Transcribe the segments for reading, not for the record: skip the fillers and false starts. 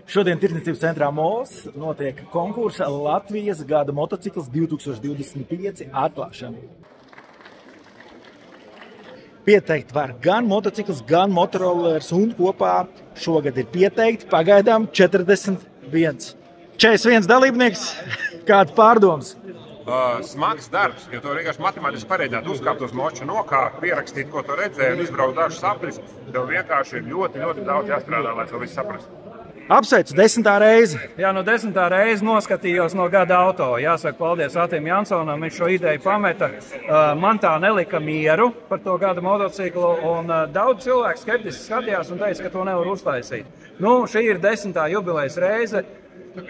Šodien Tirdzniecības centrā MOS notiek konkursa Latvijas gada motocikls 2025 atklāšana. Pieteikt var gan motocikls, gan motorollers, un kopā šogad ir pieteikti pagaidām 41. 41 dalībnieks, kāda pārdomas? Smags darbs, jo to vienkārši matemātiski pareizināt, uzkāpt uz moča nokāpt, pierakstīt, ko tu redzēji, un izbraukt dažus sapnis. Tev vienkārši ir ļoti daudz jāstrādā, lai to visu saprastu. Apsveicu 10. reizi. Jā, 10. reizi noskatījos no gada auto. Jāsaka, paldies Atim Jansonam, viņš šo ideju pameta. Man tā nelika mieru par to gada motociklu, un daudz cilvēku skeptiski skatījās un teica, ka to nevar uztaisīt. Šī ir 10. jubilejas reize.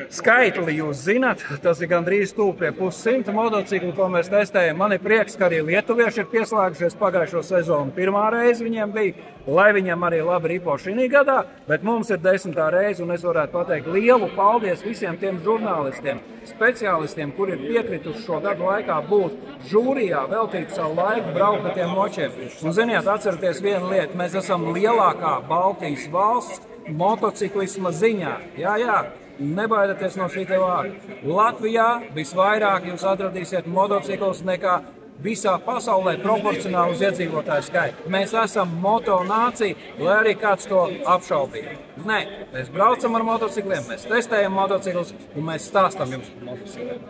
Skaitli jūs zināt, tas ir gandrīz tuvu pie 100 motociklu, ko mēs testējam. Man ir prieks, ka arī lietuvieši ir pieslēgušies pagājušo sezonu. Pirmā reize viņiem bija, lai viņam arī labi ripo šī gadā, bet mums ir 10. reize, un es varētu pateikt lielu paldies visiem tiem žurnālistiem, speciālistiem, kuri ir piekrituši šo gadu laikā būt žūrijā, veltīt savu laiku, braukt ar tiem močiem. Un ziniet, atcerieties vienu lietu, mēs esam lielākā Baltijas valsts motociklisma ziņā. Jā. Nebaidieties no šī te vārda. Latvijā visvairāk jūs atradīsiet motociklus nekā visā pasaulē proporcionāli uz iedzīvotāju skaitu. Mēs esam motonācija, lai arī kāds to apšaubīja. Nē, mēs braucam ar motocikliem, mēs testējam motociklus un mēs stāstam jums par motocikliem.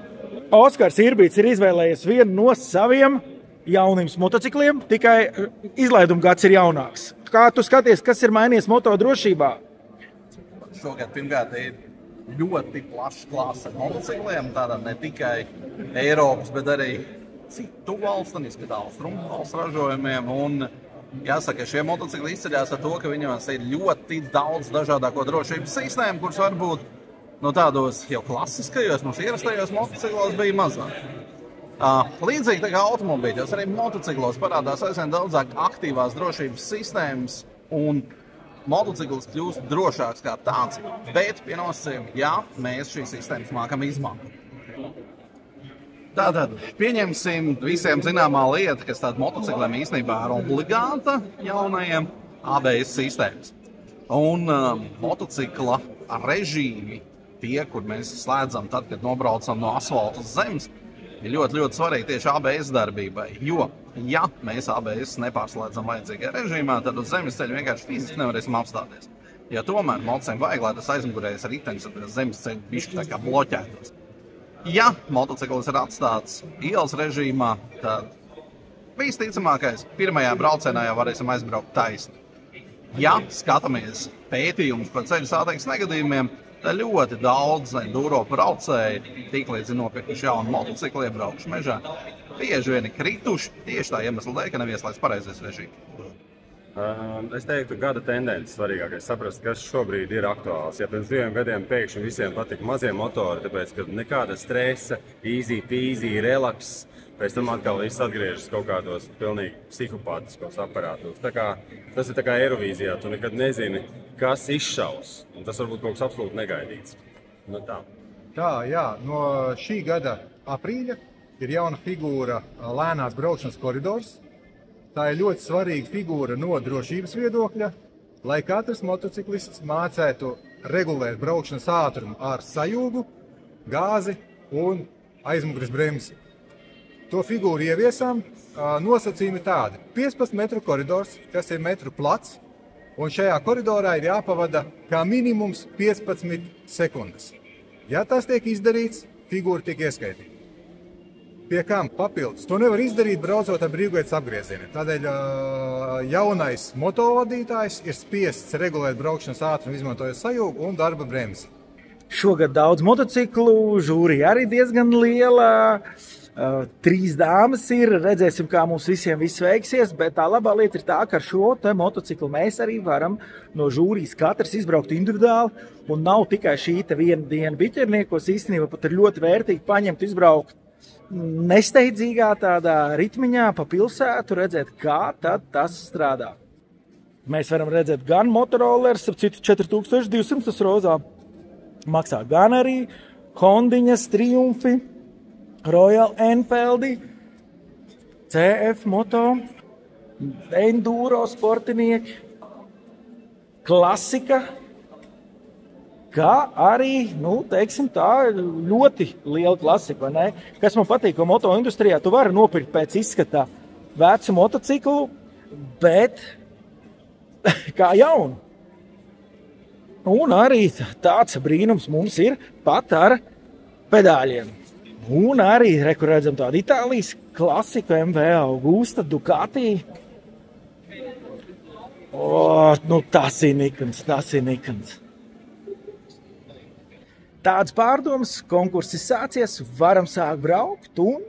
Oskars Irbīts ir izvēlējies vienu no saviem jauniem motocikliem, tikai izlaiduma gads ir jaunāks. Kā tu skaties, kas ir mainījies moto drošībā? Šogad pirmkārt ir ļoti plašs klāsts ar motocikliem, tātad ne tikai Eiropas, bet arī citu valstu, austrumu valstu ražojumiem. Un jāsaka, šie motocikli izceļās ar to, ka viņos ir ļoti daudz dažādāko drošības sistēmu, kuras varbūt no tādos jau klasiskajos, mums ierastajos motociklos bija mazāk. Līdzīgi tā kā automobīļos, arī motociklos parādās aizvien daudzāk aktīvās drošības sistēmas, un motocikls kļūst drošāks kā tāds, bet pie nosacījuma, ja mēs šīs sistēmas mākam izmantot. Tātad, pieņemsim visiem zināmā lieta, kas tāda motocikliem īstenībā ir obligāta jaunajiem ABS sistēmas. Un motocikla režīmi, tie, kur mēs slēdzam tad, kad nobraucam no asfalta uz zemes, ir ļoti svarīgi tieši ABS darbībai, jo, ja mēs ABS nepārslēdzam vajadzīgajā režīmā, tad uz zemes ceļa vienkārši fiziski nevarēsim apstāties. Ja tomēr motociklim vajag, lai tas aizmugurējais ritenis ar zemes ceļu bišķi tā kā bloķētos. Ja motociklis ir atstāts ielas režīmā, tad visticamākais pirmajā braucienā jau varēsim aizbraukt taisni. Ja skatāmies pētījumus par ceļu satiksmes negadījumiem, tad ļoti daudz enduro braucēji, tiklīdz ir nopirkuši jaunu motociklu, iebraukuši mežā, bieži vien ir krituši tieši tā iemesla dēļ, ka nav ieslēgts pareizais režīms. Es teiktu, gada tendences svarīgākais saprast, kas šobrīd ir aktuāls. Ja pirms 2 gadiem pēkšņi visiem patika mazie motori, tāpēc, ka nekāda stresa, easy peasy, relax, pēc tam atkal viss atgriežas kaut kādos pilnīgi psihopātiskos aparātos. Tas ir tā kā Eirovīzijā, tu nekad nezini, kas izšaus, un tas varbūt kaut kas absolūti negaidīts. No šī gada aprīļa ir jauna figūra lēnās braukšanas koridors. Tā ir ļoti svarīga figūra no drošības viedokļa, lai katrs motociklists mācētu regulēt braukšanas ātrumu ar sajūgu, gāzi un aizmugures bremzi. To figūru ieviesām, nosacījumi tādi. 15 metru koridors, kas ir metru plats, un šajā koridorā ir jāpavada kā minimums 15 sekundes. Ja tas tiek izdarīts, figūra tiek ieskaitīta. Pie kam papildus? To nevar izdarīt, braucot ar brīvgaitas apgriezieniem. Tādēļ jaunais motovadītājs ir spiests regulēt braukšanas ātrumu, izmantojot sajūgu un darba bremzi. Šogad daudz motociklu, žūrija arī diezgan liela. 3 dāmas ir, redzēsim, kā mums visiem viss veiksies, bet tā labā lieta ir tā, ka ar šo te motociklu mēs arī varam no žūrijas katrs izbraukt individuāli, un nav tikai šī te viena diena biķerniekos, īstenībā pat ir ļoti vērtīgi paņemt, izbraukt nesteidzīgā tādā ritmiņā pa pilsētu, redzēt, kā tad tas strādā. Mēs varam redzēt gan motorollers, ap citu 4200 tas rozā maksā, gan arī Hondiņas, Triumfi, Royal Enfieldi, CF moto, enduro sportinieki, klasika, kā arī, teiksim tā, ļoti liela klasika, vai ne? Kas man patīk, ka moto industrijā tu vari nopirkt pēc izskatā vecu motociklu, bet kā jaunu. Un arī tāds brīnums mums ir pat ar pedāļiem. Un arī, kur redzam tādu Itālijas klasiku MV Augusta Ducati. Tas ir nikns. Tāds pārdoms, konkurss sācies, varam sākt braukt un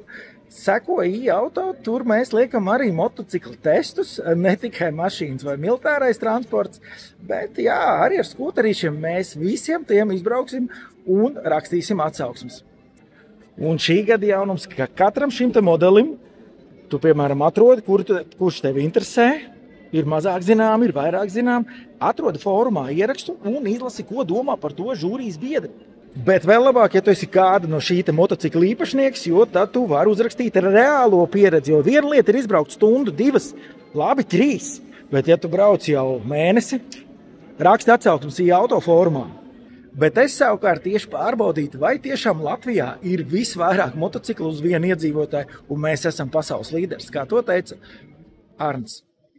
sekoja i-auto. Tur mēs liekam arī motociklu testus, ne tikai mašīnas vai militārais transports, bet jā, arī ar skūterīšiem mēs visiem tiem izbrauksim un rakstīsim atsauksmes. Un šī gada jaunums, ka katram šim te modelim, tu, piemēram, atrodi, kurš tevi interesē, ir mazāk zinām, ir vairāk zinām, atrodi fórumā ierakstu un izlasi, ko domā par to žūrijas biedri. Bet vēl labāk, ja tu esi kāda no šī te motocikla īpašnieks, jo tad tu vari uzrakstīt reālo pieredzi, jo viena lieta ir izbraukt stundu, 2, labi 3, bet ja tu brauc jau mēnesi, raksti atsauksmes i-auto fórumā. Bet es savukārt tieši pārbaudītu, vai tiešām Latvijā ir visvairāk motociklu uz vienu iedzīvotāju, un mēs esam pasaules līderis, kā to teica Arns.